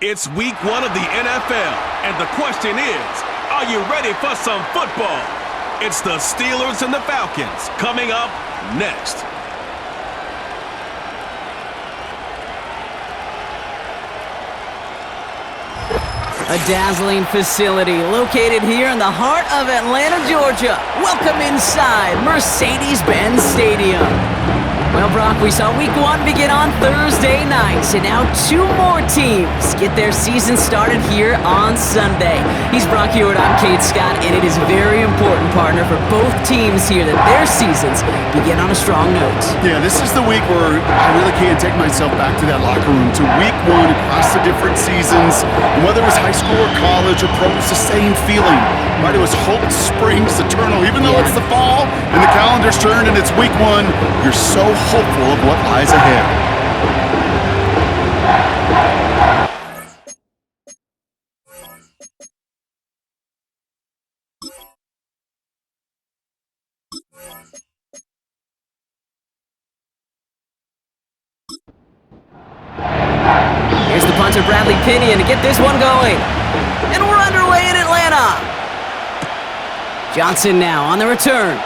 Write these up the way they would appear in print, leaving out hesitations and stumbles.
It's week 1 of the NFL, and the question is, are you ready for some football? It's the Steelers and the Falcons coming up next. A dazzling facility located here in the heart of Atlanta, Georgia. Welcome inside Mercedes-Benz Stadium. Well, Brock, we saw week 1 begin on Thursday nights, and now 2 more teams get their season started here on Sunday. He's Brock Hewitt, I'm Kate Scott, and it is very important, partner, for both teams here that their seasons begin on a strong note. Yeah, this is the week where I really can't take myself back to that locker room, to week 1 across the different seasons. And whether it was high school or college or pro, it's the same feeling. Right? It was hope springs eternal. Even though it's the fall and the calendar's turned and it's week 1, you're so hopeful of what lies ahead. Here's the punter, Bradley Pinion, to get this one going. And we're underway in Atlanta. Johnson now on the return.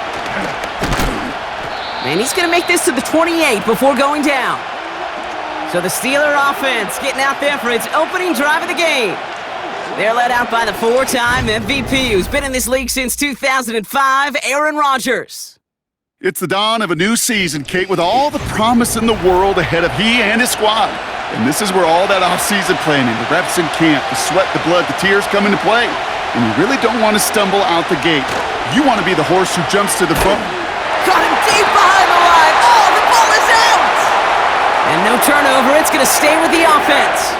And he's going to make this to the 28 before going down. So the Steeler offense getting out there for its opening drive of the game. They're led out by the 4-time MVP who's been in this league since 2005, Aaron Rodgers. It's the dawn of a new season, Kate, with all the promise in the world ahead of he and his squad. And this is where all that off-season planning, the reps in camp, the sweat, the blood, the tears come into play. And you really don't want to stumble out the gate. You want to be the horse who jumps to the front. Got him deep behind the line. Oh, the ball is out! And no turnover. It's going to stay with the offense.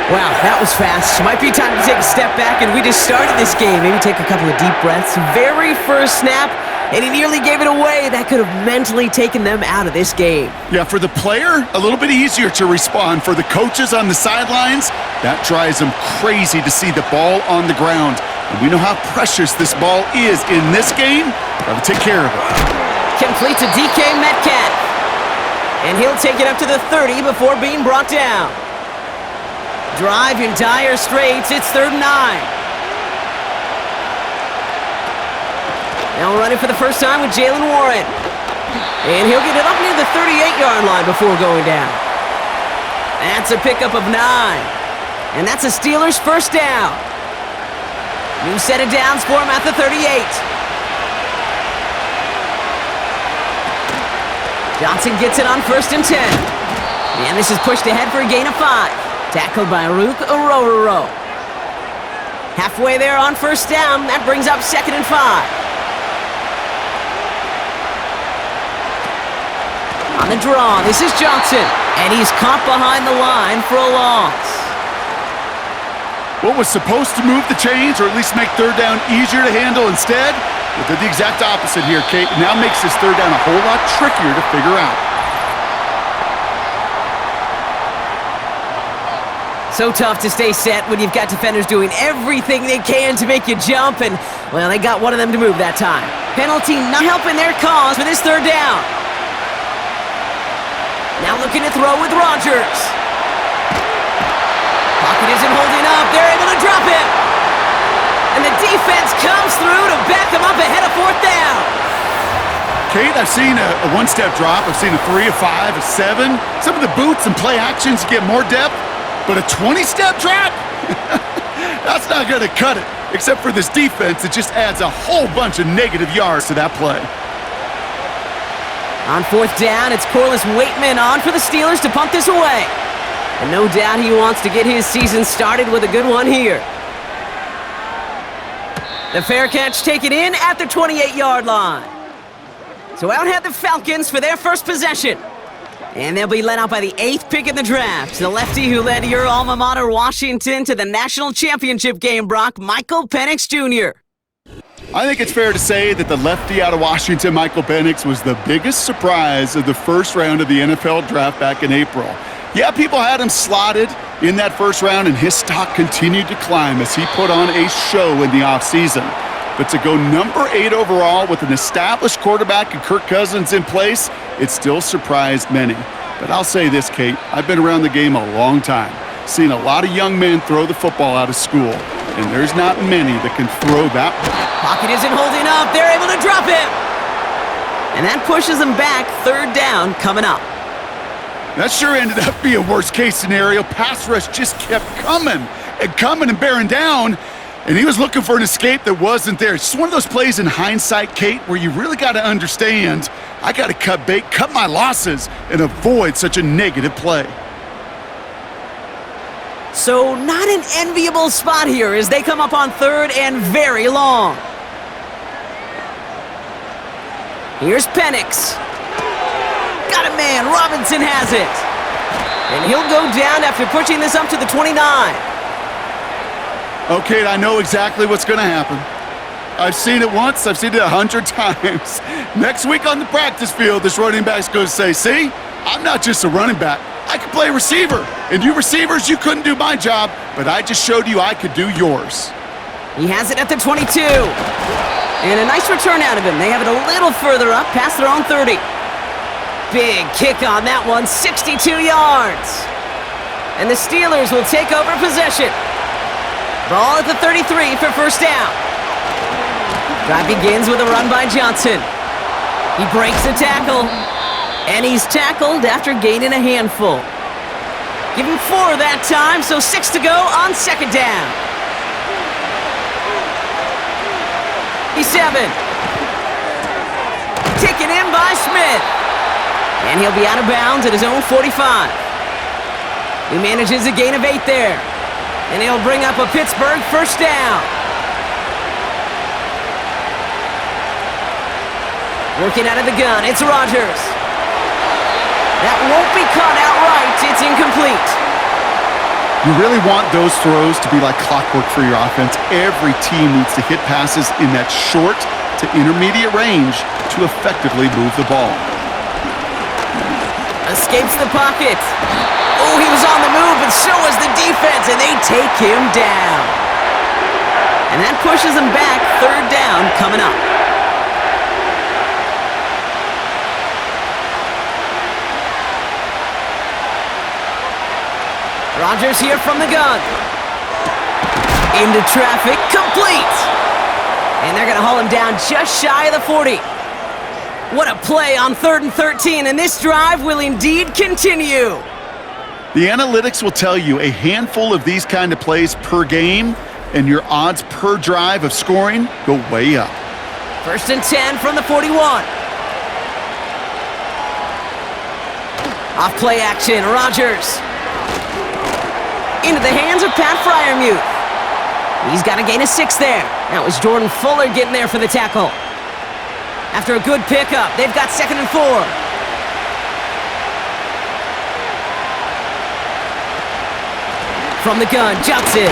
Wow, that was fast. Might be time to take a step back, and we just started this game. Maybe take a couple of deep breaths. Very first snap, and he nearly gave it away. That could have mentally taken them out of this game. Yeah, for the player, a little bit easier to respond. For the coaches on the sidelines, that drives them crazy to see the ball on the ground. And we know how precious this ball is in this game. Got to take care of it. Complete to DK Metcalf. And he'll take it up to the 30 before being brought down. Drive in dire straits. It's 3rd and 9. Now running for the first time with Jalen Warren. And he'll get it up near the 38-yard line before going down. That's a pickup of 9. And that's a Steelers first down. New set of downs for him at the 38. Johnson gets it on 1st and 10. And this is pushed ahead for a gain of 5. Tackled by Rook Orororo. Halfway there on 1st down. That brings up 2nd and 5. On the draw, this is Johnson. And he's caught behind the line for a loss. What was supposed to move the chains, or at least make 3rd down easier to handle instead, it did the exact opposite here, Kate. It now makes this 3rd down a whole lot trickier to figure out. So tough to stay set when you've got defenders doing everything they can to make you jump, and, well, they got one of them to move that time. Penalty not helping their cause for this 3rd down. Now looking to throw with Rodgers. Pocket isn't holding up. They're able to drop him. And the defense comes through to back them up ahead of 4th down. Kate, I've seen a 1-step drop. I've seen a 3, a 5, a 7. Some of the boots and play actions get more depth. But a 20-step drop? That's not going to cut it. Except for this defense, it just adds a whole bunch of negative yards to that play. On 4th down, it's Corliss Waitman on for the Steelers to punt this away. And no doubt he wants to get his season started with a good one here. The fair catch taken in at the 28-yard line. So out head the Falcons for their first possession. And they'll be led out by the 8th pick in the draft. The lefty who led your alma mater, Washington, to the national championship game, Brock, Michael Penix Jr. I think it's fair to say that the lefty out of Washington, Michael Penix, was the biggest surprise of the first round of the NFL draft back in April. Yeah, people had him slotted in that first round, and his stock continued to climb as he put on a show in the offseason. But to go number 8 overall with an established quarterback and Kirk Cousins in place, it still surprised many. But I'll say this, Kate, I've been around the game a long time. seen a lot of young men throw the football out of school, and there's not many that can throw that. Pocket isn't holding up. They're able to drop him. And that pushes them back. Third down coming up. That sure ended up being a worst-case scenario. Pass rush just kept coming and bearing down, and he was looking for an escape that wasn't there. It's just one of those plays in hindsight, Kate, where you really got to understand, I got to cut bait, cut my losses, and avoid such a negative play. So not an enviable spot here as they come up on third and very long. Here's Penix. Got a man. Robinson has it. And he'll go down after pushing this up to the 29. Okay, I know exactly what's going to happen. I've seen it once. I've seen it 100 times. Next week on the practice field, this running back's going to say, see, I'm not just a running back. I can play receiver. And you receivers, you couldn't do my job, but I just showed you I could do yours. He has it at the 22. And a nice return out of him. They have it a little further up, past their own 30. Big kick on that one, 62 yards. And the Steelers will take over possession. Ball at the 33 for first down. Drive begins with a run by Johnson. He breaks the tackle. And he's tackled after gaining a handful. Give him 4 that time, so 6 to go on second down. He's 7. Taken in by Smith. And he'll be out of bounds at his own 45. He manages a gain of 8 there. And he'll bring up a Pittsburgh first down. Working out of the gun, it's Rodgers. That won't be caught outright. It's incomplete. You really want those throws to be like clockwork for your offense. Every team needs to hit passes in that short to intermediate range to effectively move the ball. Escapes the pocket. Oh, he was on the move, but so was the defense, and they take him down. And that pushes him back. Third down coming up. Rodgers here from the gun. Into traffic, complete. And they're going to haul him down just shy of the 40. What a play on 3rd and 13, and this drive will indeed continue. The analytics will tell you a handful of these kind of plays per game, and your odds per drive of scoring go way up. 1st and 10 from the 41. Off play action, Rodgers. Into the hands of Pat Freiermuth. He's got a gain of 6 there. That was Jordan Fuller getting there for the tackle. After a good pickup, they've got 2nd and 4. From the gun, Johnson.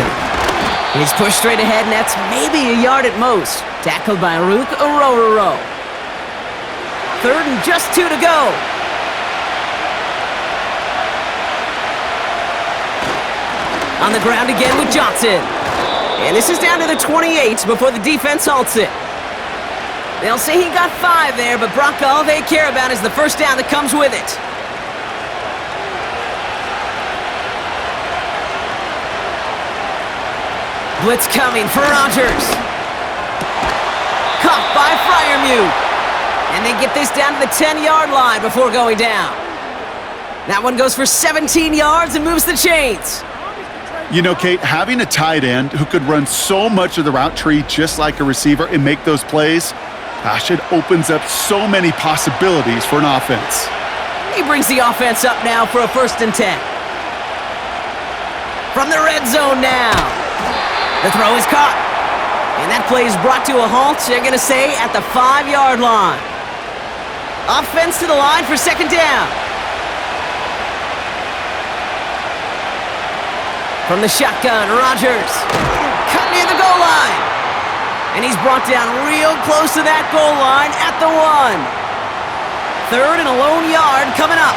He's pushed straight ahead, and that's maybe a yard at most. Tackled by Rook Orororo. 3rd and just 2 to go. On the ground again with Johnson. And this is down to the 28 before the defense halts it. They'll say he got 5 there, but Brock, all they care about is the first down that comes with it. Blitz coming for Rodgers. Caught by Freiermuth. And they get this down to the 10-yard line before going down. That one goes for 17 yards and moves the chains. You know, Kate, having a tight end who could run so much of the route tree just like a receiver and make those plays, gosh, it opens up so many possibilities for an offense. He brings the offense up now for a 1st and 10. From the red zone now. The throw is caught. And that play is brought to a halt, they're going to say, at the 5-yard line. Offense to the line for 2nd down. From the shotgun, Rodgers. Cut near the goal line. And he's brought down real close to that goal line at the 1. 3rd and a lone yard coming up.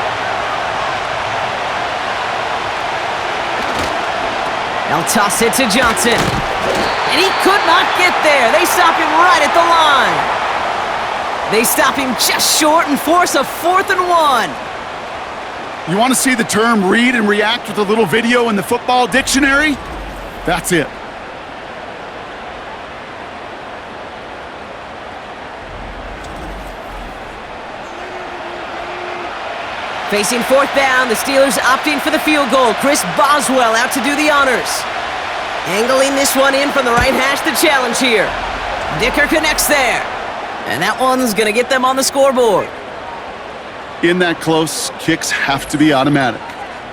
They'll toss it to Johnson. And he could not get there. They stop him right at the line. They stop him just short and force a 4th and 1. You want to see the term read and react with a little video in the football dictionary? That's it. Facing fourth down, the Steelers opting for the field goal. Chris Boswell out to do the honors. Angling this one in from the right hash to challenge here. Dicker connects there. And that one's going to get them on the scoreboard. In that close, kicks have to be automatic.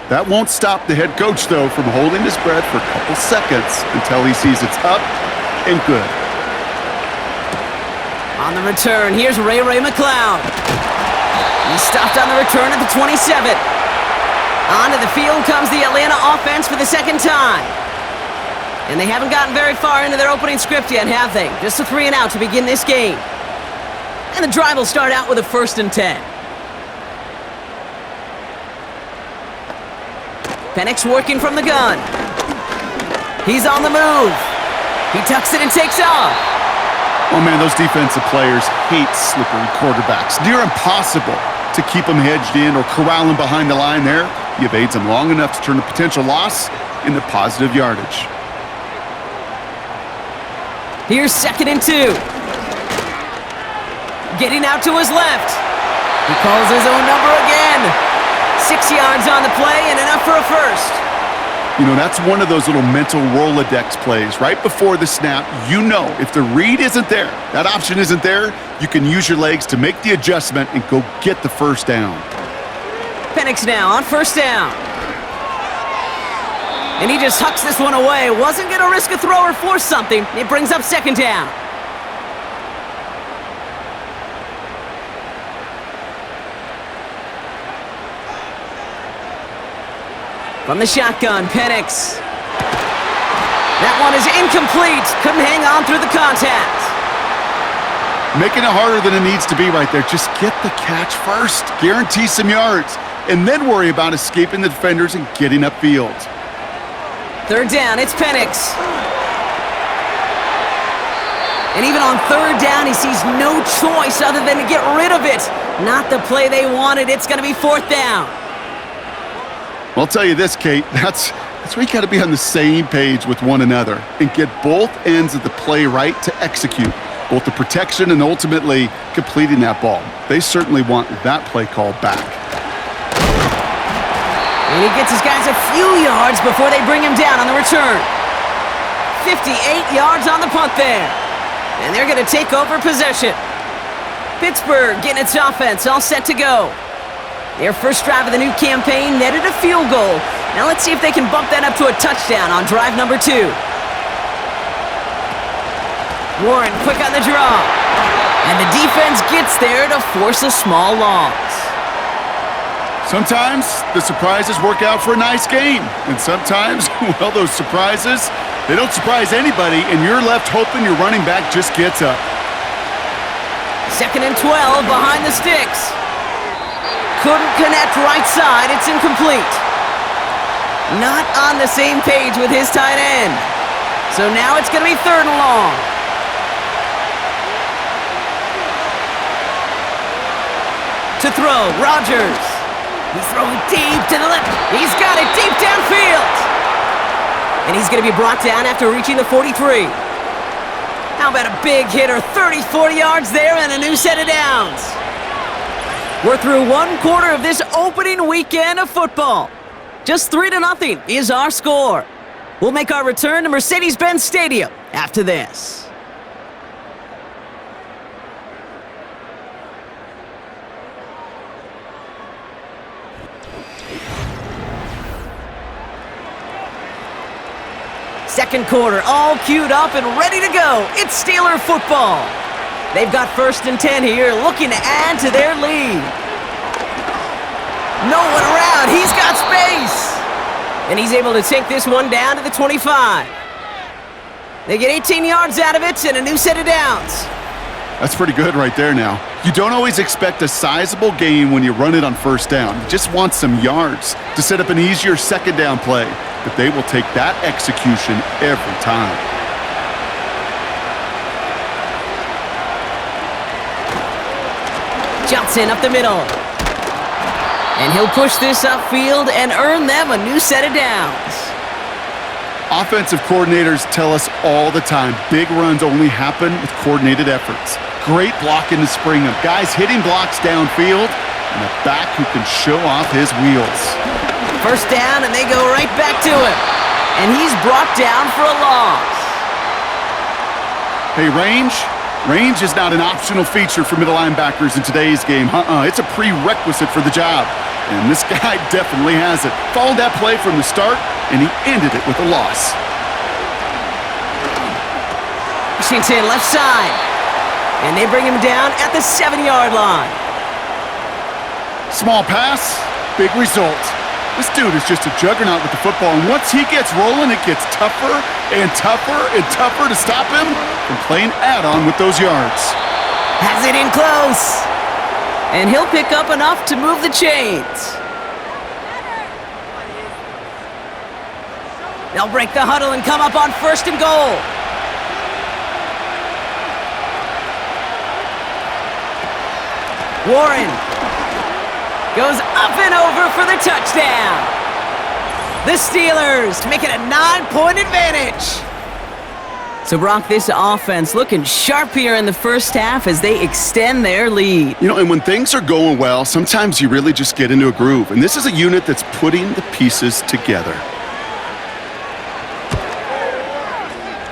That won't stop the head coach, though, from holding his breath for a couple seconds until he sees it's up and good. On the return, here's Ray McLeod. He stopped on the return at the 27. Onto the field comes the Atlanta offense for the second time. And they haven't gotten very far into their opening script yet, have they? Just a 3 and out to begin this game. And the drive will start out with a 1st and 10. Penix working from the gun. He's on the move. He tucks it and takes off. Oh man, those defensive players hate slippery quarterbacks. Near impossible to keep them hedged in or corral them behind the line there. He evades them long enough to turn a potential loss into positive yardage. Here's 2nd and 2. Getting out to his left. He calls his own number again. 6 yards on the play and enough for a first. You know, that's one of those little mental Rolodex plays. Right before the snap, you know if the read isn't there, that option isn't there, you can use your legs to make the adjustment and go get the first down. Penix now on 1st down. And he just hucks this one away. Wasn't going to risk a throw or force something. It brings up 2nd down. From the shotgun, Penix. That one is incomplete. Couldn't hang on through the contact. Making it harder than it needs to be right there. Just get the catch first. Guarantee some yards. And then worry about escaping the defenders and getting upfield. 3rd down, it's Penix. And even on 3rd down, he sees no choice other than to get rid of it. Not the play they wanted. It's going to be 4th down. Well, I'll tell you this, Kate, that's where you got to be on the same page with one another and get both ends of the play right to execute, both the protection and ultimately completing that ball. They certainly want that play call back. And he gets his guys a few yards before they bring him down on the return. 58 yards on the punt there. And they're going to take over possession. Pittsburgh getting its offense all set to go. Their first drive of the new campaign netted a field goal. Now let's see if they can bump that up to a touchdown on drive number 2. Warren quick on the draw. And the defense gets there to force a small loss. Sometimes the surprises work out for a nice game. And sometimes, well, those surprises, they don't surprise anybody, and you're left hoping your running back just gets up. 2nd and 12 behind the sticks. Couldn't connect right side. It's incomplete. Not on the same page with his tight end. So now it's going to be 3rd and long. To throw, Rodgers. He's throwing deep to the left. He's got it deep downfield. And he's going to be brought down after reaching the 43. How about a big hitter? 30, 40 yards there and a new set of downs. We're through 1/4 of this opening weekend of football. Just 3-0 is our score. We'll make our return to Mercedes-Benz Stadium after this. Second quarter, all queued up and ready to go. It's Steeler football. They've got 1st and 10 here, looking to add to their lead. No one around. He's got space. And he's able to take this one down to the 25. They get 18 yards out of it and a new set of downs. That's pretty good right there now. You don't always expect a sizable gain when you run it on 1st down. You just want some yards to set up an easier 2nd down play. But they will take that execution every time. Johnson up the middle. And he'll push this upfield and earn them a new set of downs. Offensive coordinators tell us all the time, big runs only happen with coordinated efforts. Great blocking to spring them. Guys hitting blocks downfield, and a back who can show off his wheels. First down, and they go right back to him. And he's brought down for a loss. Hey, range? Range is not an optional feature for middle linebackers in today's game. It's a prerequisite for the job. And this guy definitely has it. Followed that play from the start, and he ended it with a loss. Washington left side. And they bring him down at the 7-yard line. Small pass, big result. This dude is just a juggernaut with the football, and once he gets rolling, it gets tougher and tougher and tougher to stop him from playing add-on with those yards. Has it in close. And he'll pick up enough to move the chains. They'll break the huddle and come up on 1st and goal. Warren goes up and over for the touchdown. The Steelers make it a 9-point advantage. So, Brock, this offense looking sharp here in the first half as they extend their lead. You know, and when things are going well, sometimes you really just get into a groove. And this is a unit that's putting the pieces together.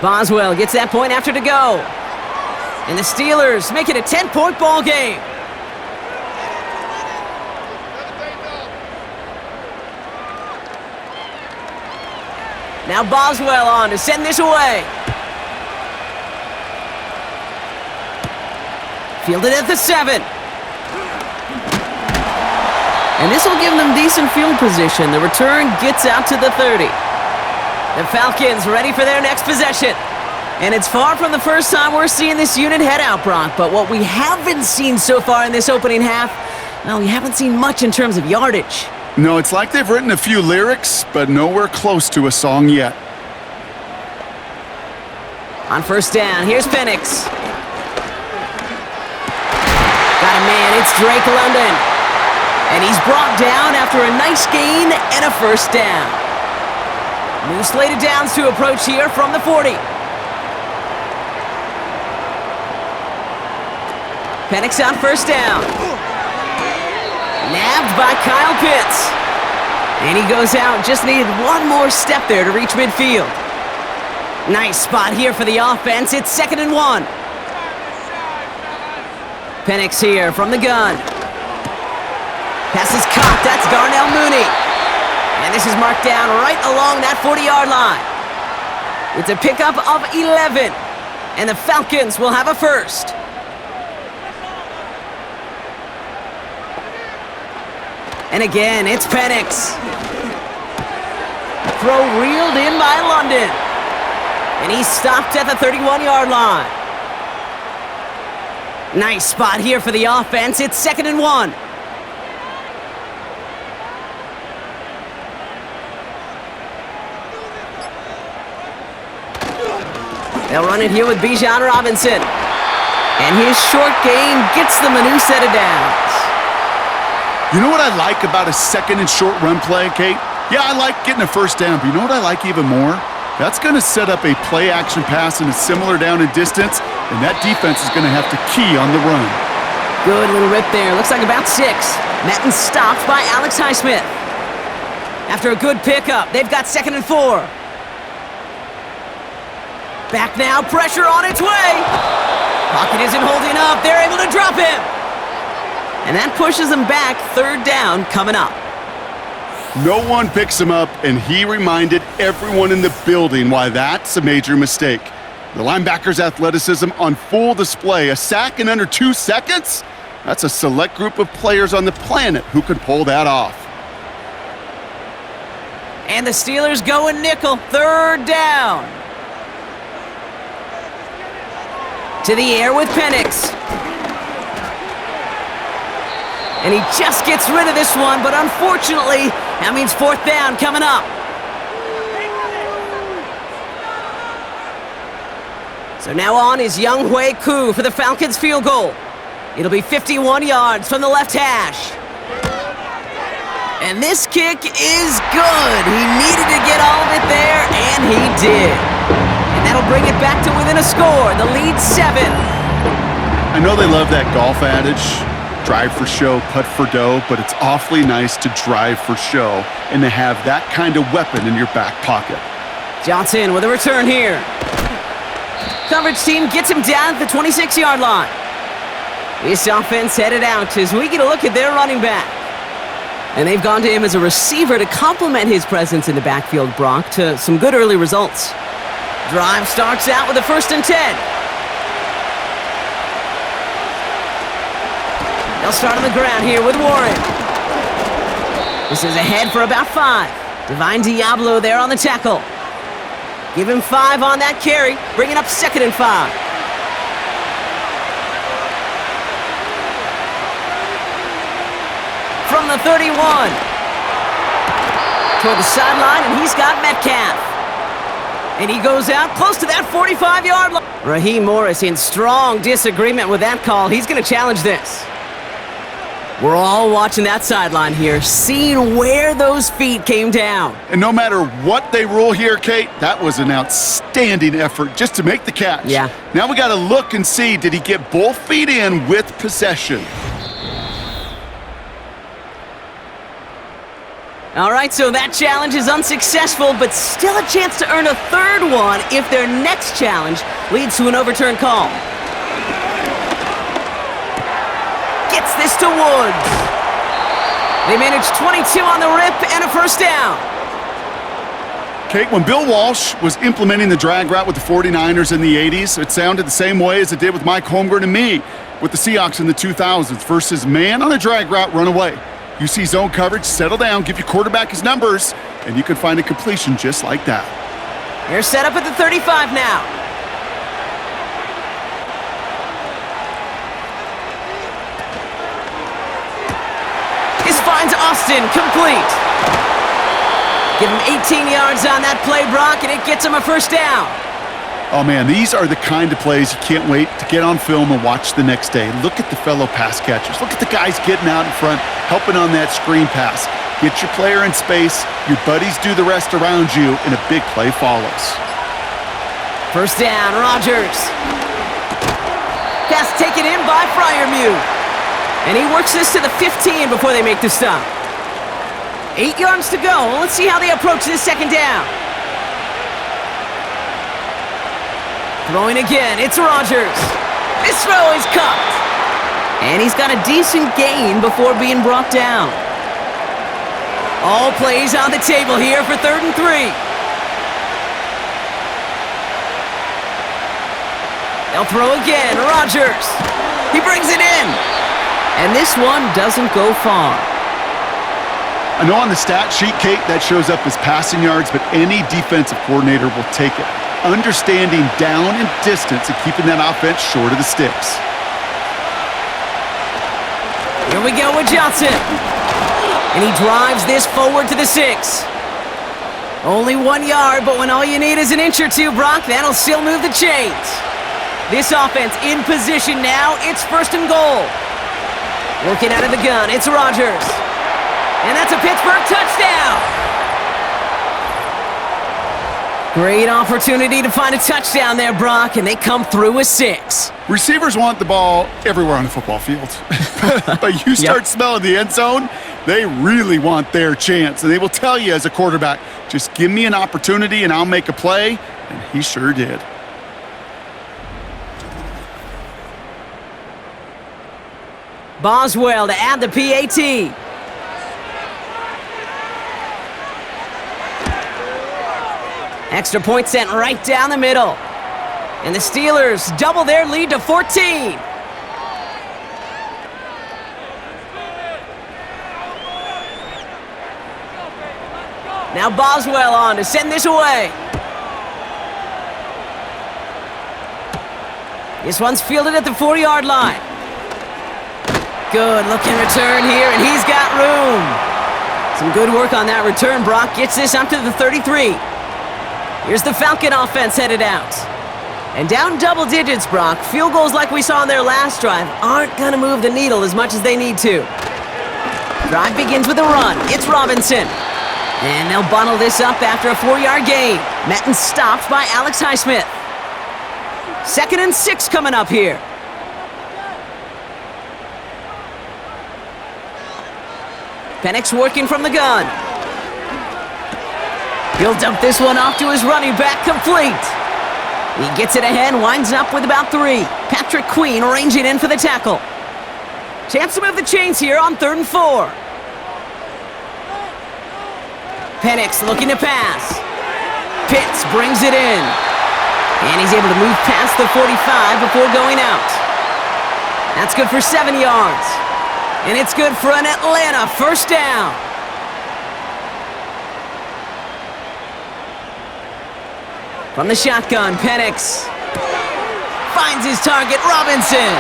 Boswell gets that point after to go. And the Steelers make it a 10-point ball game. Now Boswell on to send this away. Fielded at the 7. And this will give them decent field position. The return gets out to the 30. The Falcons ready for their next possession. And it's far from the first time we're seeing this unit head out, Brock. But what we haven't seen so far in this opening half, well, we haven't seen much in terms of yardage. No, it's like they've written a few lyrics, but nowhere close to a song yet. On 1st down, here's Penix. Got a man, it's Drake London. And he's brought down after a nice gain and a 1st down. New slated downs to approach here from the 40. Penix on 1st down. Nabbed by Kyle Pitts. And he goes out, just needed one more step there to reach midfield. Nice spot here for the offense. It's 2nd and 1. Penix here from the gun. Pass is caught. That's Darnell Mooney. And this is marked down right along that 40-yard line. It's a pickup of 11. And the Falcons will have a 1st. And again, it's Penix. Throw reeled in by London. And he's stopped at the 31-yard line. Nice spot here for the offense. It's 2nd and 1. They'll run it here with Bijan Robinson. And his short gain gets them a new set of downs. You know what I like about a 2nd and short run play, Kate? Yeah, I like getting a 1st down, but you know what I like even more? That's going to set up a play-action pass in a similar down and distance, and that defense is going to have to key on the run. Good little rip there. Looks like about 6. Metton stopped by Alex Highsmith. After a good pickup, they've got 2nd and 4. Back now, pressure on its way. Pocket isn't holding up. They're able to drop him. And that pushes them back. 3rd down coming up. No one picks him up, and he reminded everyone in the building why that's a major mistake. The linebacker's athleticism on full display. A sack in under 2 seconds? That's a select group of players on the planet who could pull that off. And the Steelers going nickel. 3rd down. To the air with Penix. And he just gets rid of this one, but unfortunately, that means 4th down coming up. So now on is Younghoe Koo for the Falcons field goal. It'll be 51 yards from the left hash. And this kick is good. He needed to get all of it there, and he did. And that'll bring it back to within a score. The lead 7. I know they love that golf adage, drive for show, putt for dough, but it's awfully nice to drive for show and to have that kind of weapon in your back pocket. Johnson with a return here. Coverage team gets him down at the 26-yard line. This offense headed out as we get a look at their running back. And they've gone to him as a receiver to complement his presence in the backfield, Brock, to some good early results. Drive starts out with a 1st and 10. They'll start on the ground here with Warren. This is ahead for about 5. Divine Diablo there on the tackle. Give him 5 on that carry, bringing up 2nd and 5. From the 31. Toward the sideline, and he's got Metcalf. And he goes out close to that 45-yard line. Raheem Morris in strong disagreement with that call. He's going to challenge this. We're all watching that sideline here, seeing where those feet came down. And no matter what they rule here, Kate, that was an outstanding effort just to make the catch. Yeah. Now we got to look and see, did he get both feet in with possession? All right, so that challenge is unsuccessful, but still a chance to earn a 3rd one if their next challenge leads to an overturned call. Gets this to Woods. They managed 22 on the rip and a 1st down. Kate, when Bill Walsh was implementing the drag route with the 49ers in the 80s, it sounded the same way as it did with Mike Holmgren and me with the Seahawks in the 2000s versus man on a drag route, run away. You see zone coverage, settle down, give your quarterback his numbers, and you can find a completion just like that. They're set up at the 35 now. This finds Austin complete. Give him 18 yards on that play, Brock, and it gets him a 1st down. Oh, man, these are the kind of plays you can't wait to get on film and watch the next day. Look at the fellow pass catchers. Look at the guys getting out in front, helping on that screen pass. Get your player in space, your buddies do the rest around you, and a big play follows. 1st down, Rodgers. Pass taken in by Freiermuth. And he works this to the 15 before they make the stop. 8 yards to go. Let's see how they approach this 2nd down. Throwing again, it's Rodgers. This throw is cupped. And he's got a decent gain before being brought down. All plays on the table here for 3rd and 3. They'll throw again, Rodgers. He brings it in. And this one doesn't go far. I know on the stat sheet, Kate, that shows up as passing yards, but any defensive coordinator will take it. Understanding down and distance and keeping that offense short of the sticks. Here we go with Johnson. And he drives this forward to the 6. Only 1 yard, but when all you need is an inch or two, Brock, that'll still move the chains. This offense in position now. It's 1st and goal. Working out of the gun, it's Rodgers. And that's a Pittsburgh touchdown. Great opportunity to find a touchdown there, Brock, and they come through with 6. Receivers want the ball everywhere on the football field. But you start smelling the end zone, they really want their chance. And they will tell you as a quarterback, just give me an opportunity and I'll make a play. And he sure did. Boswell to add the PAT. Extra point sent right down the middle. And the Steelers double their lead to 14. Now Boswell on to send this away. This one's fielded at the 4-yard line. Good looking return here, and he's got room. Some good work on that return. Brock gets this up to the 33. Here's the Falcon offense headed out. And down double digits, Brock. Field goals like we saw on their last drive aren't going to move the needle as much as they need to. Drive begins with a run. It's Robinson. And they'll bundle this up after a 4-yard gain. Met and stopped by Alex Highsmith. 2nd and 6 coming up here. Penix working from the gun. He'll dump this one off to his running back, complete. He gets it ahead, winds up with about 3. Patrick Queen ranging in for the tackle. Chance to move the chains here on 3rd and 4. Penix looking to pass. Pitts brings it in. And he's able to move past the 45 before going out. That's good for 7 yards. And it's good for an Atlanta first down. From the shotgun, Penix finds his target, Robinson.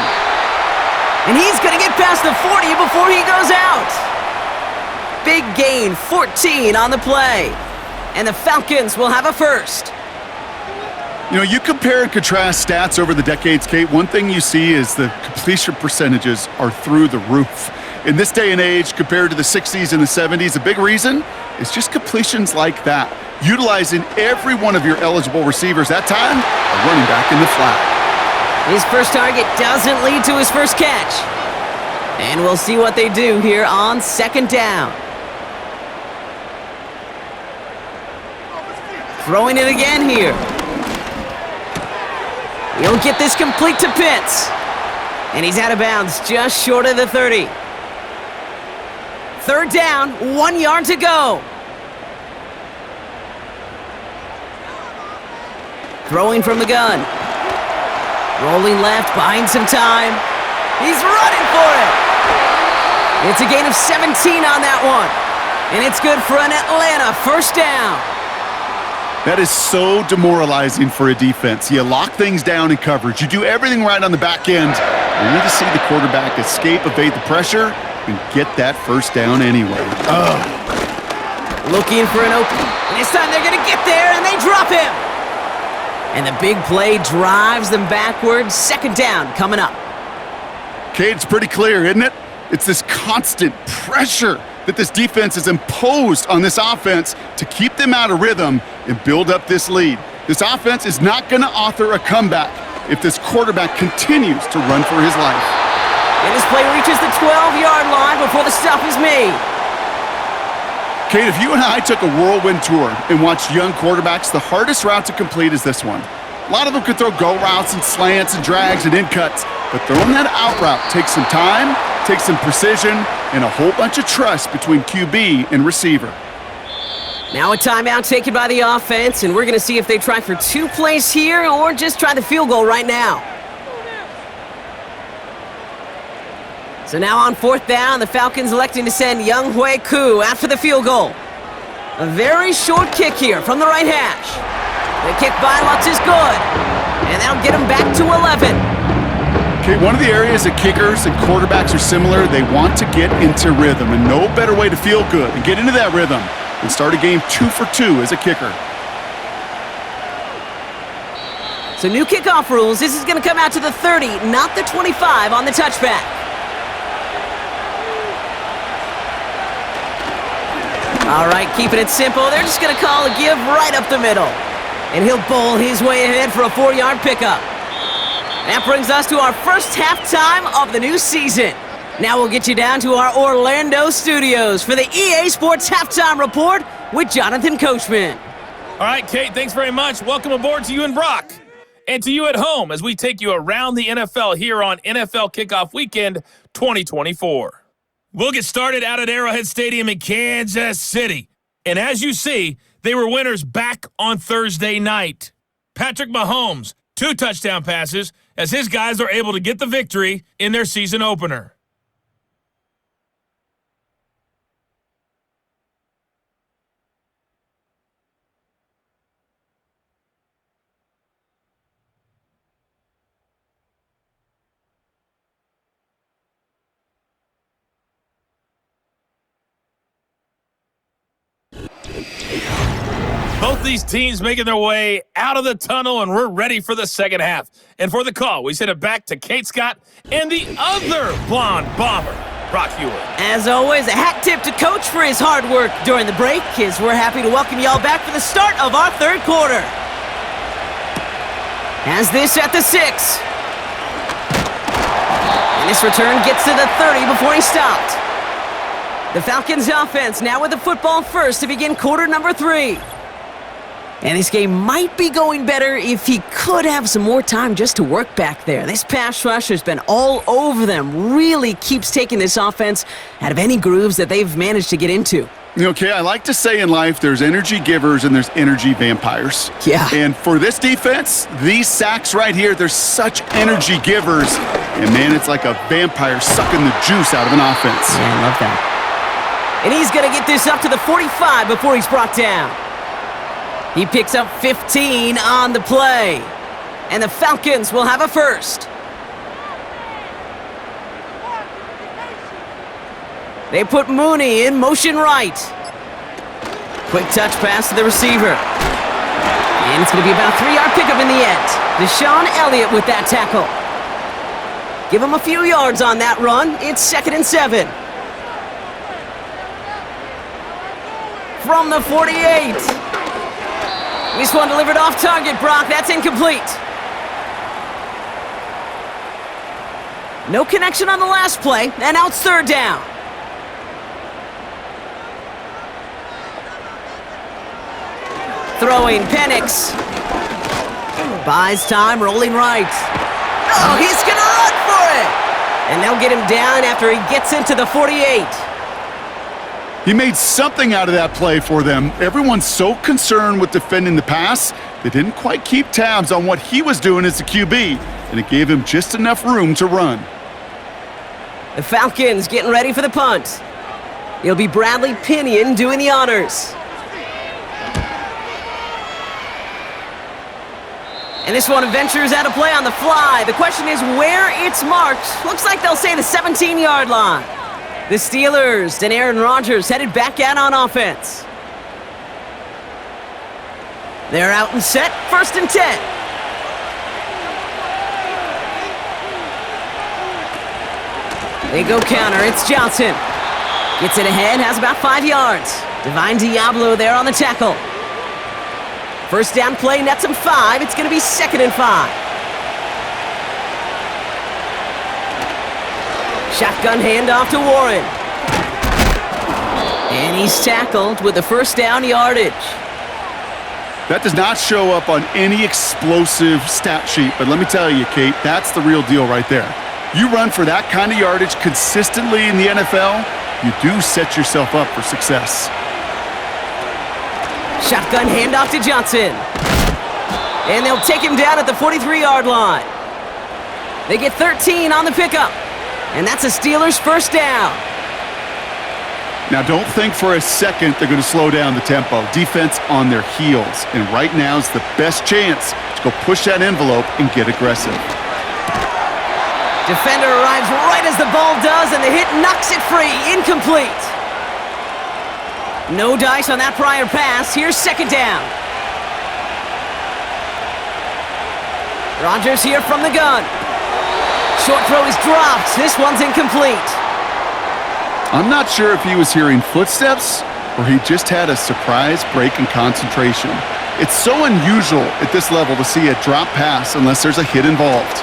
And he's going to get past the 40 before he goes out. Big gain, 14 on the play. And the Falcons will have a first. You know, you compare and contrast stats over the decades, Kate. One thing you see is the completion percentages are through the roof. In this day and age, compared to the 60s and the 70s, a big reason is just completions like that. Utilizing every one of your eligible receivers. That time, a running back in the flat. His first target doesn't lead to his first catch. And we'll see what they do here on 2nd down. Throwing it again here. He'll get this complete to Pitts. And he's out of bounds just short of the 30. 3rd down, 1 yard to go. Throwing from the gun. Rolling left, buying some time. He's running for it. It's a gain of 17 on that one. And it's good for an Atlanta first down. That is so demoralizing for a defense. You lock things down in coverage. You do everything right on the back end. You need to see the quarterback escape, evade the pressure, and get that first down anyway. Looking for an opening. And this time they're going to get there, and they drop him. And the big play drives them backwards. 2nd down coming up. Kate, it's pretty clear, isn't it? It's this constant pressure that this defense has imposed on this offense to keep them out of rhythm and build up this lead. This offense is not going to author a comeback if this quarterback continues to run for his life. And this play reaches the 12-yard line before the stop is made. Kate, if you and I took a whirlwind tour and watched young quarterbacks, the hardest route to complete is this one. A lot of them could throw go routes and slants and drags and in cuts, but throwing that out route takes some time, takes some precision, and a whole bunch of trust between QB and receiver. Now a timeout taken by the offense, and we're going to see if they try for 2 plays here or just try the field goal right now. So now on 4th down, the Falcons electing to send Younghoe Koo out for the field goal. A very short kick here from the right hash. The kick by Lutz is good, and that'll get him back to 11. Okay, one of the areas that kickers and quarterbacks are similar, they want to get into rhythm, and no better way to feel good and get into that rhythm than start a game 2 for 2 as a kicker. So new kickoff rules. This is going to come out to the 30, not the 25 on the touchback. All right, keeping it simple. They're just going to call a give right up the middle. And he'll bowl his way ahead for a 4-yard pickup. That brings us to our first halftime of the new season. Now we'll get you down to our Orlando studios for the EA Sports Halftime Report with Jonathan Coachman. All right, Kate, thanks very much. Welcome aboard to you and Brock. And to you at home as we take you around the NFL here on NFL Kickoff Weekend 2024. We'll get started out at Arrowhead Stadium in Kansas City. And as you see, they were winners back on Thursday night. Patrick Mahomes, 2 touchdown passes as his guys are able to get the victory in their season opener. Both these teams making their way out of the tunnel, and we're ready for the second half. And for the call, we send it back to Kate Scott and the other blonde bomber. Brock Hewlett. As always, a hat tip to Coach for his hard work during the break, as we're happy to welcome y'all back for the start of our third quarter. Has this at the 6. And this return gets to the 30 before he stopped. The Falcons offense now with the football first to begin quarter number 3. And this game might be going better if he could have some more time just to work back there. This pass rush has been all over them. Really keeps taking this offense out of any grooves that they've managed to get into. Okay, I like to say in life there's energy givers and there's energy vampires. Yeah. And for this defense, these sacks right here, they're such energy givers. And man, it's like a vampire sucking the juice out of an offense. Yeah, I love that. And he's going to get this up to the 45 before he's brought down. He picks up 15 on the play. And the Falcons will have a first. They put Mooney in motion right. Quick touch pass to the receiver. And it's going to be about a 3-yard pickup in the end. Deshaun Elliott with that tackle. Give him a few yards on that run. It's 2nd and 7. From the 48. This one delivered off target, Brock. That's incomplete. No connection on the last play, and now it's 3rd down. Throwing, Penix. Buys time, rolling right. Oh, he's going to run for it! And they'll get him down after he gets into the 48. He made something out of that play for them. Everyone's so concerned with defending the pass, they didn't quite keep tabs on what he was doing as a QB, and it gave him just enough room to run. The Falcons getting ready for the punt. It'll be Bradley Pinion doing the honors. And this one ventures out of play on the fly. The question is where it's marked. Looks like they'll say the 17-yard line. The Steelers and Aaron Rodgers headed back out on offense. They're out and set, 1st and 10. They go counter, it's Johnson. Gets it ahead, has about 5 yards. Divine Diablo there on the tackle. First down play, nets him 5. It's going to be 2nd and 5. Shotgun handoff to Warren. And he's tackled with the first down yardage. That does not show up on any explosive stat sheet, but let me tell you, Kate, that's the real deal right there. You run for that kind of yardage consistently in the NFL, you do set yourself up for success. Shotgun handoff to Johnson. And they'll take him down at the 43-yard line. They get 13 on the pickup. And that's a Steelers first down. Now, don't think for a second they're going to slow down the tempo. Defense on their heels. And right now is the best chance to go push that envelope and get aggressive. Defender arrives right as the ball does, and the hit knocks it free. Incomplete. No dice on that prior pass. Here's 2nd down. Rodgers here from the gun. Short throw is dropped. This one's incomplete. I'm not sure if he was hearing footsteps or he just had a surprise break in concentration. It's so unusual at this level to see a drop pass unless there's a hit involved.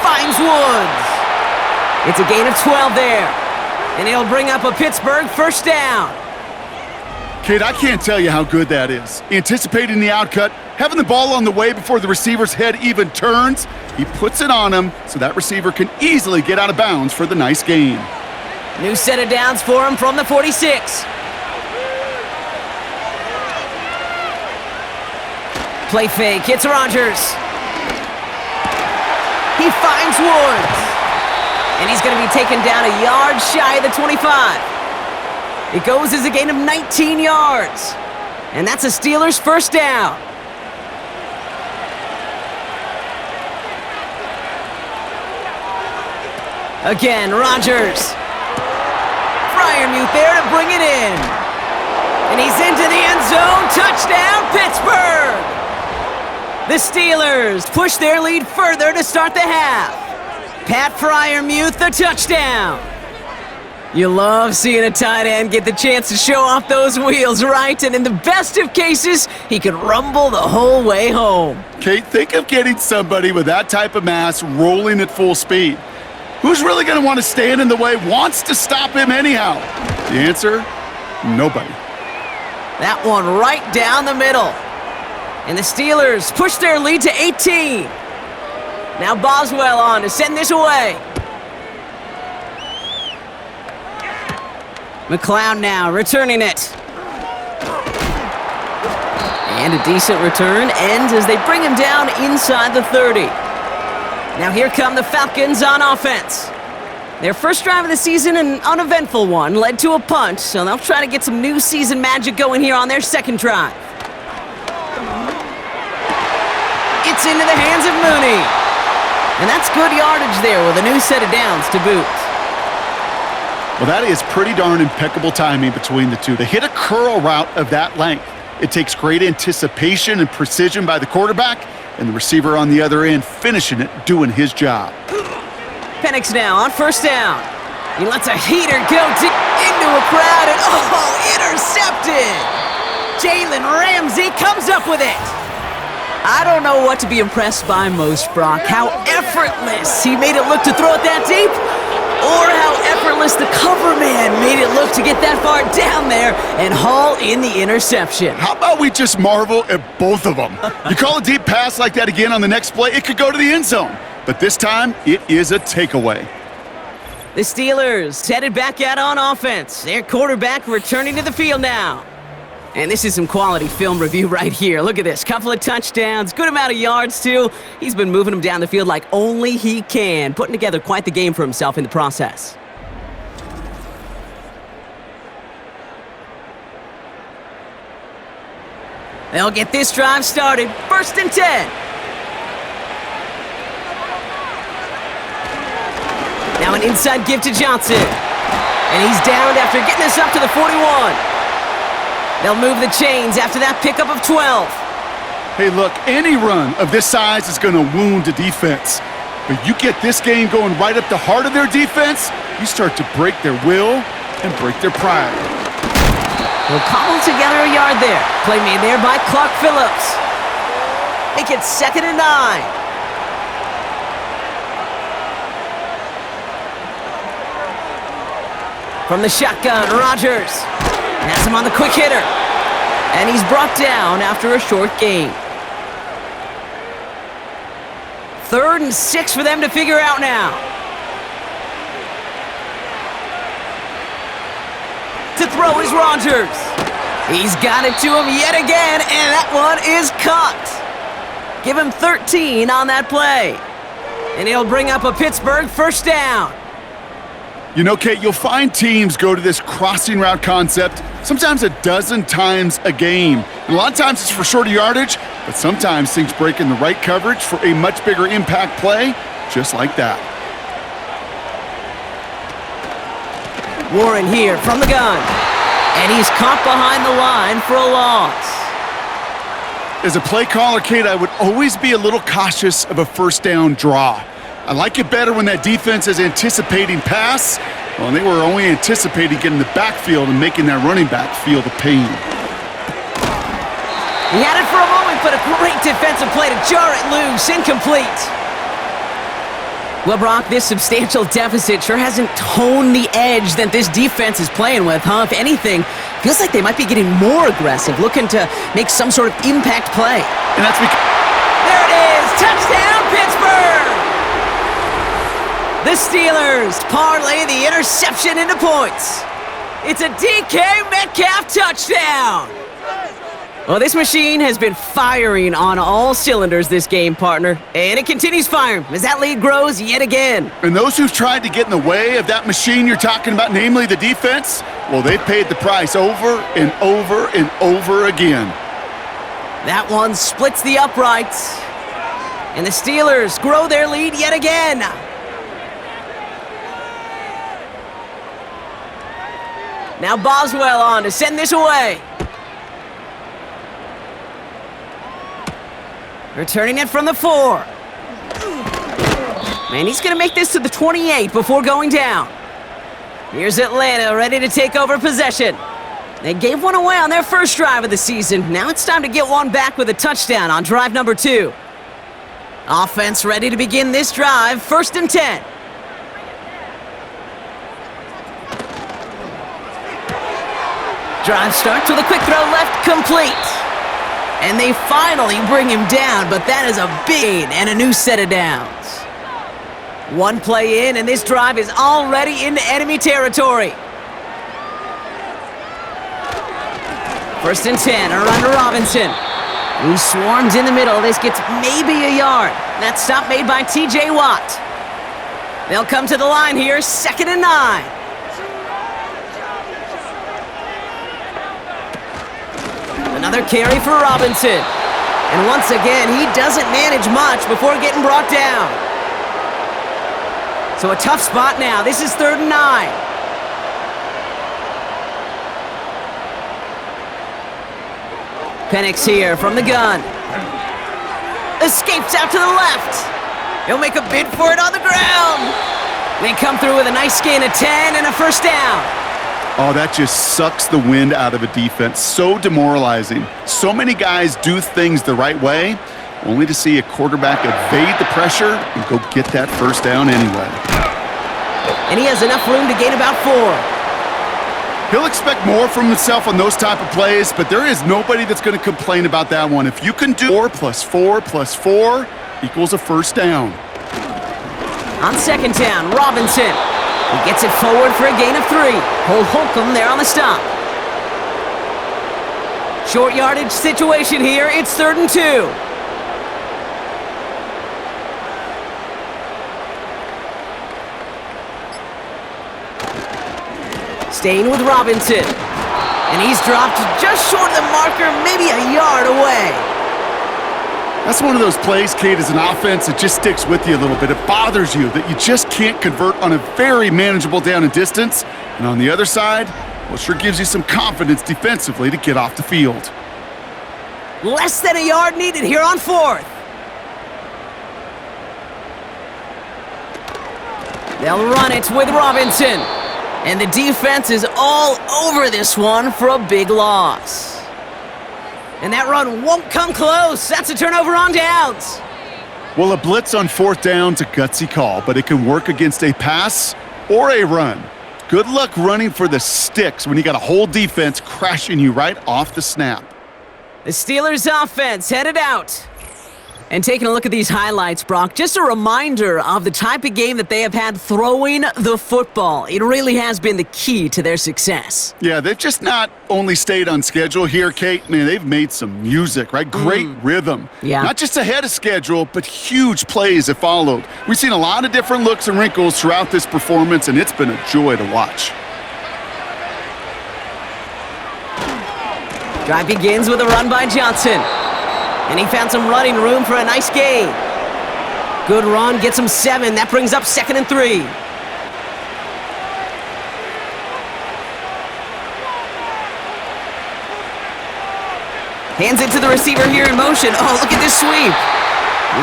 Finds Woods. It's a gain of 12 there. And it'll bring up a Pittsburgh first down. Kate, I can't tell you how good that is. Anticipating the outcut, having the ball on the way before the receiver's head even turns, he puts it on him so that receiver can easily get out of bounds for the nice gain. New set of downs for him from the 46. Play fake, it's Rodgers. He finds Woods. And he's going to be taken down a yard shy of the 25. It goes as a gain of 19 yards. And that's a Steelers first down. Again, Rodgers. Freiermuth there to bring it in. And he's into the end zone. Touchdown, Pittsburgh! The Steelers push their lead further to start the half. Pat Fryermuth, the touchdown. You love seeing a tight end get the chance to show off those wheels, right? And in the best of cases, he could rumble the whole way home. Kate, think of getting somebody with that type of mass rolling at full speed. Who's really going to want to stand in the way, wants to stop him anyhow? The answer, nobody. That one right down the middle. And the Steelers push their lead to 18. Now Boswell on to send this away. McLeod now returning it. And a decent return ends as they bring him down inside the 30. Now here come the Falcons on offense. Their first drive of the season, an uneventful one, led to a punt, so they'll try to get some new season magic going here on their second drive. It's into the hands of Mooney. And that's good yardage there with a new set of downs to boot. Well, that is pretty darn impeccable timing between the two. They hit a curl route of that length. It takes great anticipation and precision by the quarterback, and the receiver on the other end finishing it, doing his job. Penix now on first down. He lets a heater go deep into a crowd, and intercepted! Jalen Ramsey comes up with it. I don't know what to be impressed by most, Brock. How effortless he made it look to throw it that deep, or how effortless the cover man made it look to get that far down there and haul in the interception. How about we just marvel at both of them? You call a deep pass like that again on the next play, it could go to the end zone. But this time, it is a takeaway. The Steelers headed back out on offense. Their quarterback returning to the field now. And this is some quality film review right here. Look at this. Couple of touchdowns, good amount of yards, too. He's been moving them down the field like only he can, putting together quite the game for himself in the process. They'll get this drive started. 1st and 10. Now an inside give to Johnson. And he's downed after getting us up to the 41. They'll move the chains after that pickup of 12. Hey, look, any run of this size is going to wound a defense. But you get this game going right up the heart of their defense, you start to break their will and break their pride. They'll cobble together a yard there. Play made there by Clark Phillips. Make it 2nd and 9. From the shotgun, Rodgers has him on the quick hitter. And he's brought down after a short gain. 3rd and 6 for them to figure out now. To throw is Rodgers. He's got it to him yet again, and that one is caught. Give him 13 on that play. And he'll bring up a Pittsburgh first down. You know, Kate, you'll find teams go to this crossing route concept sometimes a dozen times a game. And a lot of times it's for shorter yardage, but sometimes things break in the right coverage for a much bigger impact play, just like that. Warren here from the gun. And he's caught behind the line for a loss. As a play caller, Kate, I would always be a little cautious of a first down draw. I like it better when that defense is anticipating pass. Well, they were only anticipating getting the backfield and making that running back feel the pain. He had it for a moment, but a great defensive play to jar it loose. Incomplete. Well, Brock, this substantial deficit sure hasn't toned the edge that this defense is playing with, huh? If anything, feels like they might be getting more aggressive, looking to make some sort of impact play. And that's because... There it is! Touchdown, Pittsburgh! The Steelers parlay the interception into points. It's a DK Metcalf touchdown. Well, this machine has been firing on all cylinders this game, partner. And it continues firing as that lead grows yet again. And those who've tried to get in the way of that machine you're talking about, namely the defense, well, they've paid the price over and over and over again. That one splits the uprights. And the Steelers grow their lead yet again. Now Boswell on to send this away. Returning it from the 4. And he's going to make this to the 28 before going down. Here's Atlanta ready to take over possession. They gave one away on their first drive of the season. Now it's time to get one back with a touchdown on drive number 2. Offense ready to begin this drive, 1st and 10. Drive starts with a quick throw left, complete. And they finally bring him down, but that is a big and a new set of downs. One play in, and this drive is already into enemy territory. 1st and 10, a run to Robinson, who swarms in the middle. This gets maybe a yard. That stop made by T.J. Watt. They'll come to the line here, 2nd and 9. Another carry for Robinson. And once again, he doesn't manage much before getting brought down. So a tough spot now. This is 3rd and 9. Penix here from the gun. Escapes out to the left. He'll make a bid for it on the ground. They come through with a nice gain of 10 and a 1st down. Oh, that just sucks the wind out of a defense. So demoralizing. So many guys do things the right way, only to see a quarterback evade the pressure and go get that 1st down anyway. And he has enough room to gain about 4. He'll expect more from himself on those type of plays, but there is nobody that's going to complain about that one. If you can do 4 plus 4 plus 4 equals a 1st down. On 2nd down, Robinson. He gets it forward for a gain of 3. Cole Holcomb there on the stop. Short yardage situation here. It's 3rd and 2. Staying with Robinson. And he's dropped just short of the marker, maybe a yard away. That's one of those plays, Kate, as an offense, it just sticks with you a little bit. It bothers you that you just can't convert on a very manageable down and distance. And on the other side, well, it sure gives you some confidence defensively to get off the field. Less than a yard needed here on 4th. They'll run it with Robinson. And the defense is all over this one for a big loss. And that run won't come close. That's a turnover on downs. Well, a blitz on 4th down's a gutsy call, but it can work against a pass or a run. Good luck running for the sticks when you got a whole defense crashing you right off the snap. The Steelers offense headed out. And taking a look at these highlights, Brock, just a reminder of the type of game that they have had throwing the football. It really has been the key to their success. Yeah, they've just not only stayed on schedule here, Kate. Man, they've made some music, right? Great rhythm. Yeah. Not just ahead of schedule, but huge plays have followed. We've seen a lot of different looks and wrinkles throughout this performance, and it's been a joy to watch. Drive begins with a run by Johnson. And he found some running room for a nice gain. Good run, gets him 7. That brings up 2nd and 3. Hands it to the receiver here in motion. Oh, look at this sweep.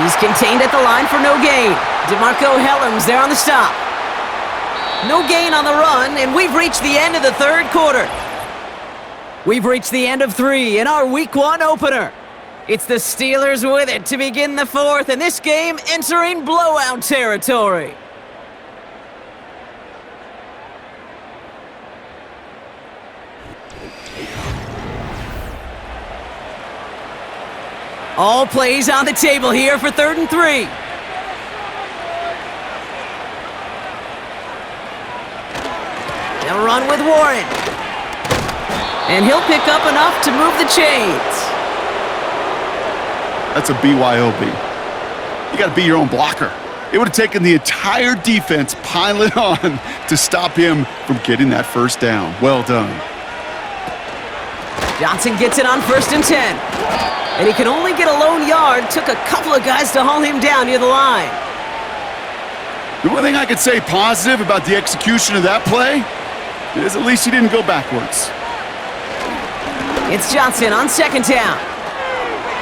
He's contained at the line for no gain. DeMarco Helms there on the stop. No gain on the run, and we've reached the end of the 3rd quarter. We've reached the end of 3 in our Week 1 opener. It's the Steelers with it to begin the 4th, and this game entering blowout territory. All plays on the table here for 3rd and 3. They'll run with Warren. And he'll pick up enough to move the chains. That's a BYOB. You got to be your own blocker. It would have taken the entire defense piling on to stop him from getting that 1st down. Well done. Johnson gets it on 1st and 10. And he can only get a lone yard. Took a couple of guys to haul him down near the line. The one thing I could say positive about the execution of that play is at least he didn't go backwards. It's Johnson on 2nd down.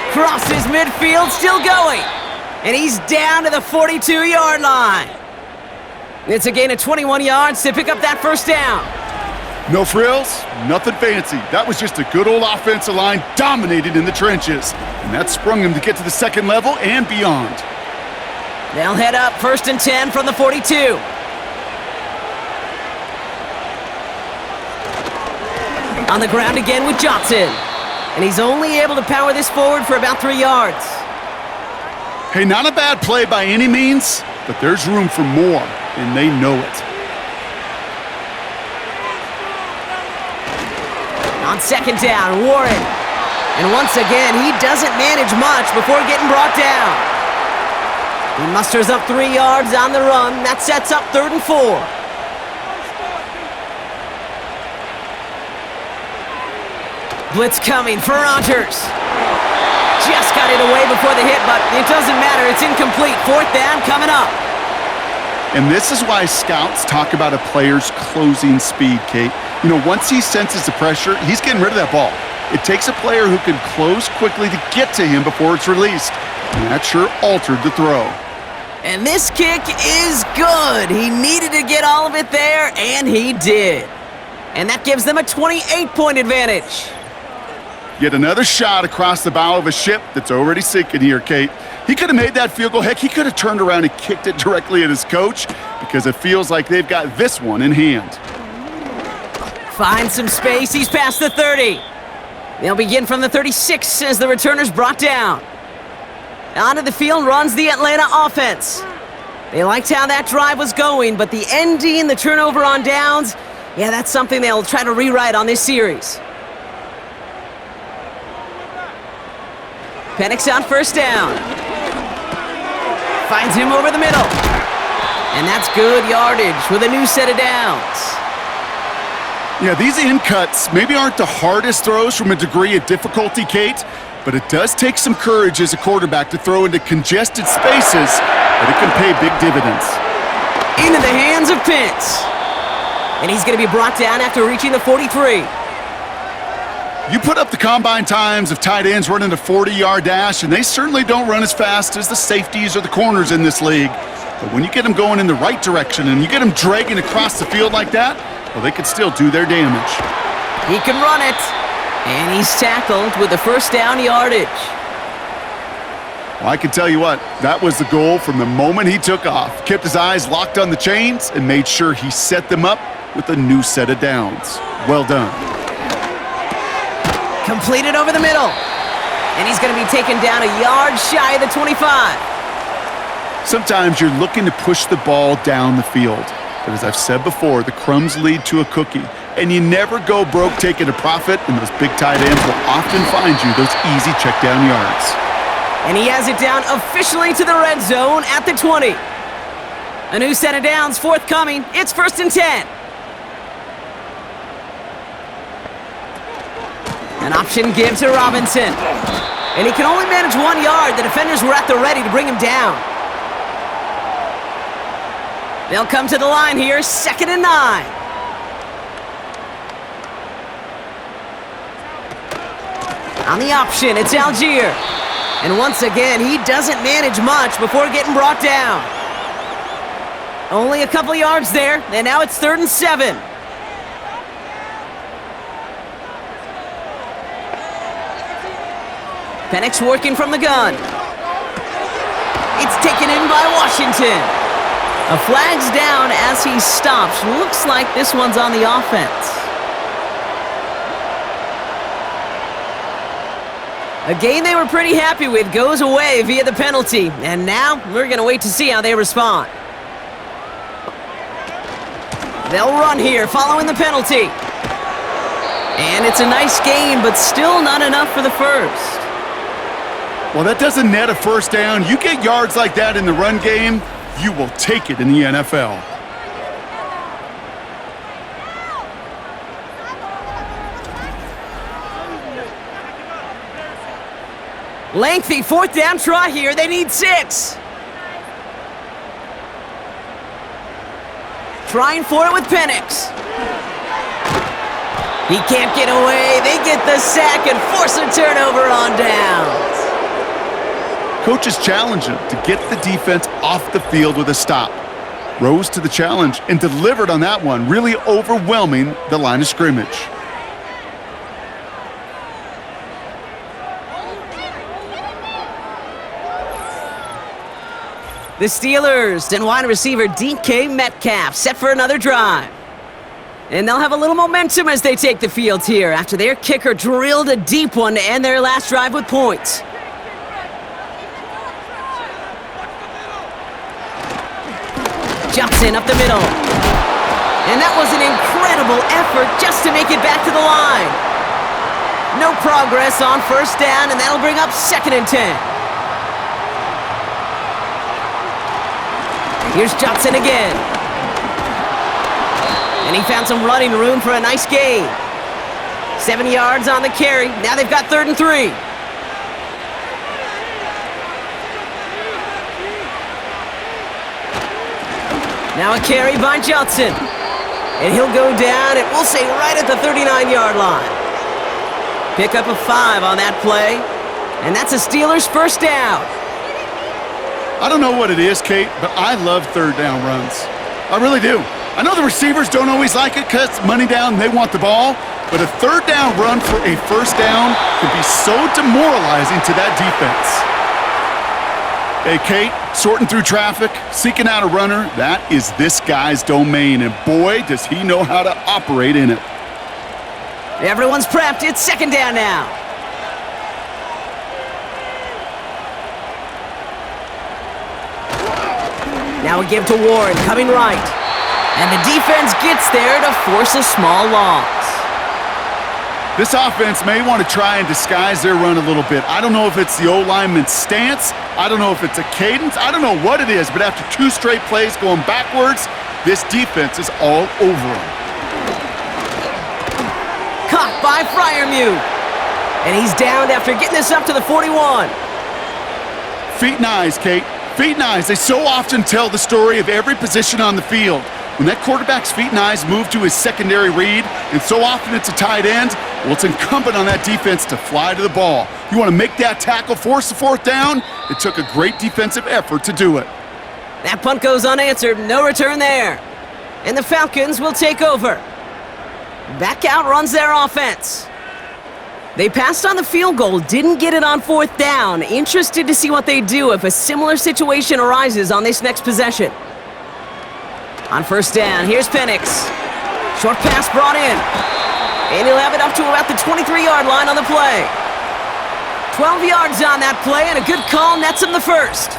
Crosses midfield, still going. And he's down to the 42-yard line. It's a gain of 21 yards to pick up that first down. No frills, nothing fancy. That was just a good old offensive line dominated in the trenches. And that sprung him to get to the second level and beyond. They'll head up 1st and 10 from the 42. On the ground again with Johnson. And he's only able to power this forward for about 3 yards. Hey, not a bad play by any means, but there's room for more, and they know it. On 2nd down, Warren. And once again, he doesn't manage much before getting brought down. He musters up 3 yards on the run. That sets up 3rd and 4. Blitz coming for Rodgers. Just got it away before the hit, but it doesn't matter. It's incomplete. 4th down coming up. And this is why scouts talk about a player's closing speed, Kate. You know, once he senses the pressure, he's getting rid of that ball. It takes a player who can close quickly to get to him before it's released. And that sure altered the throw. And this kick is good. He needed to get all of it there, and he did. And that gives them a 28-point advantage. Yet another shot across the bow of a ship that's already sinking here, Kate. He could have made that field goal. Heck, he could have turned around and kicked it directly at his coach because it feels like they've got this one in hand. Finds some space. He's past the 30. They'll begin from the 36 as the returner's brought down. Onto the field runs the Atlanta offense. They liked how that drive was going, but the ending, the turnover on downs, yeah, that's something they'll try to rewrite on this series. Penix on 1st down. Finds him over the middle. And that's good yardage with a new set of downs. Yeah, these in cuts maybe aren't the hardest throws from a degree of difficulty, Kate, but it does take some courage as a quarterback to throw into congested spaces, but it can pay big dividends. Into the hands of Pitts. And he's going to be brought down after reaching the 43. You put up the combine times of tight ends running a 40-yard dash, and they certainly don't run as fast as the safeties or the corners in this league. But when you get them going in the right direction and you get them dragging across the field like that, well, they could still do their damage. He can run it. And he's tackled with the 1st down yardage. Well, I can tell you what, that was the goal from the moment he took off. Kept his eyes locked on the chains and made sure he set them up with a new set of downs. Well done. Completed over the middle. And he's going to be taken down a yard shy of the 25. Sometimes you're looking to push the ball down the field. But as I've said before, the crumbs lead to a cookie. And you never go broke taking a profit, and those big tight ends will often find you those easy check down yards. And he has it down officially to the red zone at the 20. A new set of downs forthcoming. It's 1st and 10. An option give to Robinson. And he can only manage 1 yard. The defenders were at the ready to bring him down. They'll come to the line here, 2nd and 9. On the option, it's Algier. And once again, he doesn't manage much before getting brought down. Only a couple yards there, and now it's 3rd and 7. Penix working from the gun. It's taken in by Washington. A flag's down as he stops. Looks like this one's on the offense. A game they were pretty happy with goes away via the penalty. And now we're going to wait to see how they respond. They'll run here following the penalty. And it's a nice gain, but still not enough for the first. Well, that doesn't net a 1st down. You get yards like that in the run game, you will take it in the NFL. Lengthy 4th down try here. They need 6. Trying for it with Penix. He can't get away. They get the sack and force a turnover on downs. Coaches challenged him to get the defense off the field with a stop. Rose to the challenge and delivered on that one, really overwhelming the line of scrimmage. The Steelers and wide receiver DK Metcalf set for another drive. And they'll have a little momentum as they take the field here after their kicker drilled a deep one to end their last drive with points. Johnson up the middle. And that was an incredible effort just to make it back to the line. No progress on first down, and that'll bring up 2nd and 10. Here's Johnson again. And he found some running room for a nice gain. 7 yards on the carry. Now they've got 3rd and 3. Now a carry by Johnson. And he'll go down, and we'll say right at the 39-yard line. Pick up a 5 on that play. And that's a Steelers first down. I don't know what it is, Kate, but I love 3rd down runs. I really do. I know the receivers don't always like it because it's money down and they want the ball, but a 3rd down run for a first down can be so demoralizing to that defense. Hey, Kate, sorting through traffic, seeking out a runner, that is this guy's domain, and boy, does he know how to operate in it. Everyone's prepped. It's 2nd down now. Now a give to Ward, coming right. And the defense gets there to force a small loss. This offense may want to try and disguise their run a little bit. I don't know if it's the O-lineman's stance. I don't know if it's a cadence. I don't know what it is, but after 2 straight plays going backwards, this defense is all over them. Caught by Freiermuth. And he's downed after getting this up to the 41. Feet and eyes, Kate. Feet and eyes. They so often tell the story of every position on the field. When that quarterback's feet and eyes move to his secondary read, and so often it's a tight end, well, it's incumbent on that defense to fly to the ball. You want to make that tackle, force the 4th down? It took a great defensive effort to do it. That punt goes unanswered. No return there. And the Falcons will take over. Back out runs their offense. They passed on the field goal, didn't get it on 4th down. Interested to see what they do if a similar situation arises on this next possession. On 1st down, here's Penix. Short pass brought in. And he'll have it up to about the 23-yard line on the play. 12 yards on that play, and a good call nets him the first.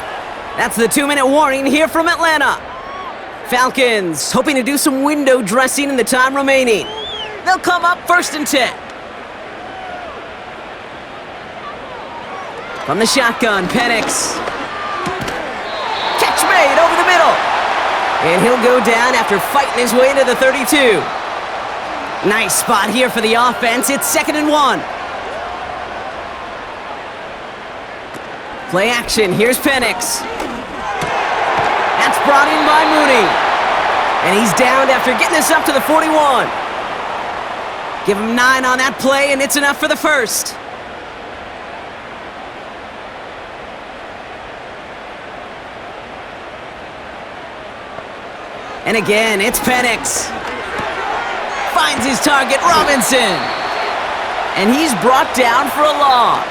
That's the 2-minute warning here from Atlanta. Falcons hoping to do some window dressing in the time remaining. They'll come up 1st and 10. From the shotgun, Penix. Catch made over the middle. And he'll go down after fighting his way into the 32. Nice spot here for the offense. It's 2nd and 1. Play action. Here's Penix. That's brought in by Mooney. And he's downed after getting this up to the 41. Give him 9 on that play, and it's enough for the first. And again, it's Penix. Finds his target, Robinson. And he's brought down for a loss.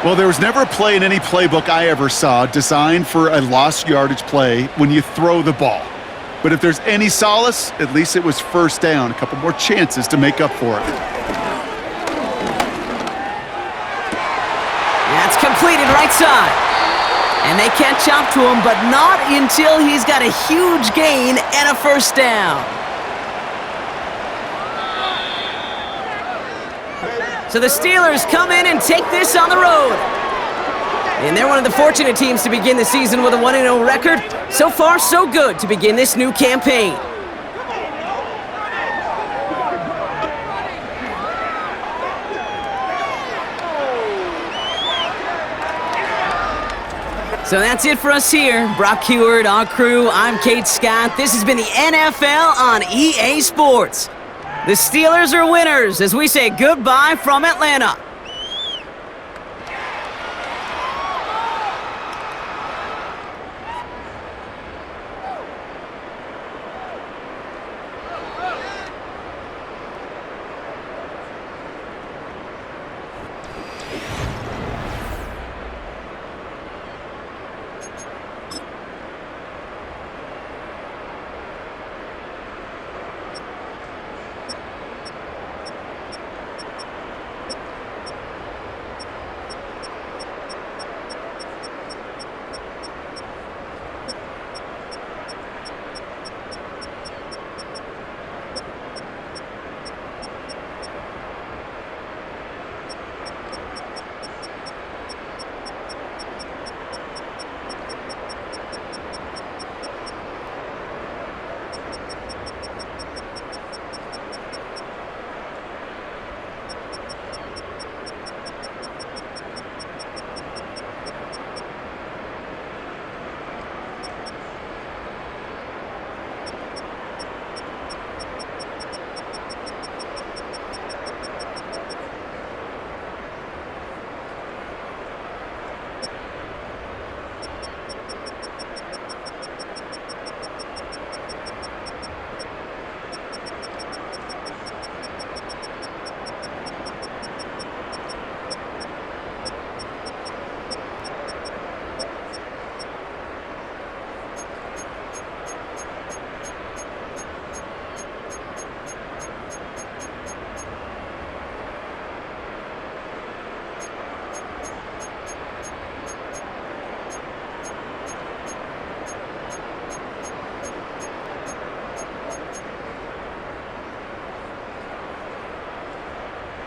Well, there was never a play in any playbook I ever saw designed for a lost yardage play when you throw the ball. But if there's any solace, at least it was 1st down. A couple more chances to make up for it. That's completed right side. And they catch up to him, but not until he's got a huge gain and a 1st down. So the Steelers come in and take this on the road. And they're one of the fortunate teams to begin the season with a 1-0 record. So far, so good to begin this new campaign. So that's it for us here. Brock Heward, our crew, I'm Kate Scott. This has been the NFL on EA Sports. The Steelers are winners as we say goodbye from Atlanta.